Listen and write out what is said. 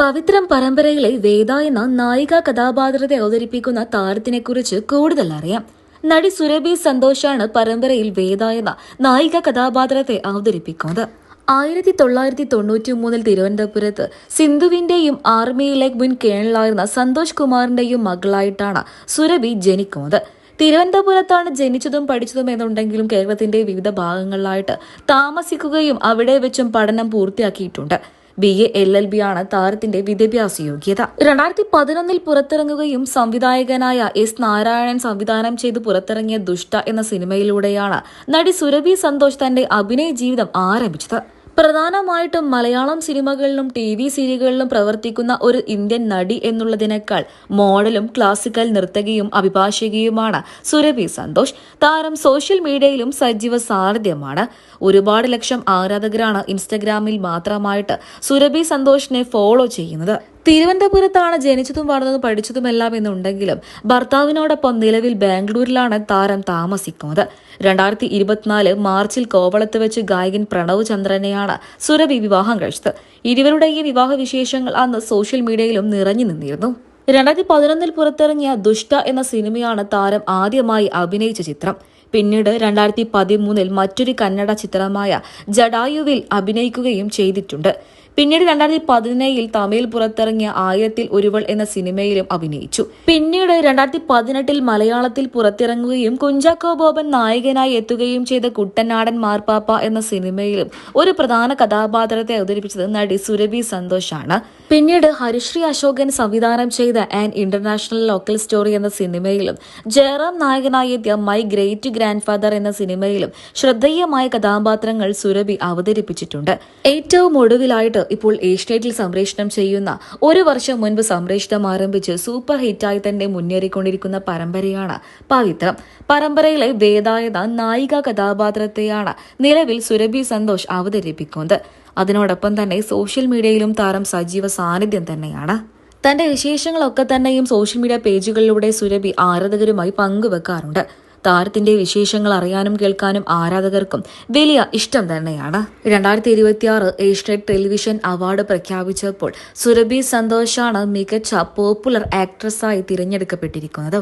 പവിത്രം പരമ്പരയിലെ വേദ എന്ന നായിക കഥാപാത്രത്തെ അവതരിപ്പിക്കുന്ന താരത്തിനെക്കുറിച്ച് കൂടുതൽ അറിയാം. നടി സുരഭി സന്തോഷാണ് പരമ്പരയിൽ വേദ എന്ന നായിക കഥാപാത്രത്തെ അവതരിപ്പിക്കുന്നത്. 1993 തിരുവനന്തപുരത്ത് സിന്ധുവിന്റെയും ആർമിയിലെ മുൻ കേണലായിരുന്ന സന്തോഷ് കുമാറിന്റെയും മകളായിട്ടാണ് സുരഭി ജനിക്കുന്നത്. തിരുവനന്തപുരത്താണ് ജനിച്ചതും പഠിച്ചതും എന്നുണ്ടെങ്കിലും കേരളത്തിന്റെ വിവിധ ഭാഗങ്ങളിലായിട്ട് താമസിക്കുകയും അവിടെ വെച്ചും പഠനം പൂർത്തിയാക്കിയിട്ടുണ്ട്. BA LLB ആണ് താരത്തിന്റെ വിദ്യാഭ്യാസ യോഗ്യത. 2011 പുറത്തിറങ്ങുകയും സംവിധായകനായ S. നാരായണൻ സംവിധാനം ചെയ്ത് പുറത്തിറങ്ങിയ ദുഷ്ട എന്ന സിനിമയിലൂടെയാണ് നടി സുരഭി സന്തോഷ് തന്റെ അഭിനയ ജീവിതം ആരംഭിച്ചത്. പ്രധാനമായിട്ടും മലയാളം സിനിമകളിലും TV സീരിയലുകളിലും പ്രവർത്തിക്കുന്ന ഒരു ഇന്ത്യൻ നടി എന്നുള്ളതിനേക്കാൾ മോഡലും ക്ലാസിക്കൽ നർത്തകിയും അഭിഭാഷകയുമാണ് സുരഭി സന്തോഷ്. താരം സോഷ്യൽ മീഡിയയിലും സജീവ സാന്നിധ്യമാണ്. ഒരുപാട് ലക്ഷം ആരാധകരാണ് ഇൻസ്റ്റഗ്രാമിൽ മാത്രമായിട്ട് സുരഭി സന്തോഷിനെ ഫോളോ ചെയ്യുന്നത്. തിരുവനന്തപുരത്താണ് ജനിച്ചതും വളർന്നതും പഠിച്ചതുമെല്ലാം എന്നുണ്ടെങ്കിലും ഭർത്താവിനോടൊപ്പം നിലവിൽ ബാംഗ്ലൂരിലാണ് താരം താമസിക്കുന്നത്. 2024 മാർച്ചിൽ കോവളത്ത് വെച്ച് ഗായകൻ പ്രണവ് ചന്ദ്രനെയാണ് സുരഭി വിവാഹം കഴിച്ചത്. ഇരുവരുടെ ഈ വിവാഹ വിശേഷങ്ങൾ അന്ന് സോഷ്യൽ മീഡിയയിലും നിറഞ്ഞു നിന്നിരുന്നു. 2011 പുറത്തിറങ്ങിയ ദുഷ്ട എന്ന സിനിമയാണ് താരം ആദ്യമായി അഭിനയിച്ച ചിത്രം. പിന്നീട് 2013 മറ്റൊരു കന്നഡ ചിത്രമായ ജഡായുവിൽ അഭിനയിക്കുകയും ചെയ്തിട്ടുണ്ട്. പിന്നീട് 2017 തമിഴിൽ പുറത്തിറങ്ങിയ ആയിരത്തിൽ ഒരുവൾ എന്ന സിനിമയിലും അഭിനയിച്ചു. പിന്നീട് 2018 മലയാളത്തിൽ പുറത്തിറങ്ങുകയും കുഞ്ചാക്കോ ബോബൻ നായകനായി എത്തുകയും ചെയ്ത കുട്ടനാടൻ മാർപ്പാപ്പ എന്ന സിനിമയിലും ഒരു പ്രധാന കഥാപാത്രത്തെ അവതരിപ്പിച്ചത് നടി സുരഭി സന്തോഷാണ്. പിന്നീട് ഹരിശ്രീ അശോകൻ സംവിധാനം ചെയ്ത ആൻ ഇന്റർനാഷണൽ ലോക്കൽ സ്റ്റോറി എന്ന സിനിമയിലും ജയറാം നായകനായി എത്തിയ മൈ ഗ്രേറ്റ് ഗ്രാൻഡ് ഫാദർ എന്ന സിനിമയിലും ശ്രദ്ധേയമായ കഥാപാത്രങ്ങൾ സുരഭി അവതരിപ്പിച്ചിട്ടുണ്ട്. ഏറ്റവും ഒടുവിലായിട്ട് ഇപ്പോൾ ഏഷ്യാനെറ്റിൽ സംപ്രേഷണം ചെയ്യുന്ന ഒരു വർഷം മുൻപ് സംപ്രേഷണം ആരംഭിച്ച് സൂപ്പർ ഹിറ്റായി തന്നെ മുന്നേറിക്കൊണ്ടിരിക്കുന്ന പരമ്പരയാണ് പവിത്രം. പരമ്പരയിലെ വേദ എന്ന നായിക കഥാപാത്രത്തെയാണ് നിലവിൽ സുരഭി സന്തോഷ് അവതരിപ്പിക്കുന്നത്. അതിനോടൊപ്പം തന്നെ സോഷ്യൽ മീഡിയയിലും താരം സജീവ സാന്നിധ്യം തന്നെയാണ്. തന്റെ വിശേഷങ്ങളൊക്കെ തന്നെയും സോഷ്യൽ മീഡിയ പേജുകളിലൂടെ സുരഭി ആരാധകരുമായി പങ്കുവെക്കാറുണ്ട്. താരത്തിന്റെ വിശേഷങ്ങൾ അറിയാനും കേൾക്കാനും ആരാധകർക്കും വലിയ ഇഷ്ടം തന്നെയാണ്. 2026 ഏഷ്യാനെറ്റ് ടെലിവിഷൻ അവാർഡ് പ്രഖ്യാപിച്ചപ്പോൾ സുരഭി സന്തോഷാണ് മികച്ച പോപ്പുലർ ആക്ട്രസായി തിരഞ്ഞെടുക്കപ്പെട്ടിരിക്കുന്നത്.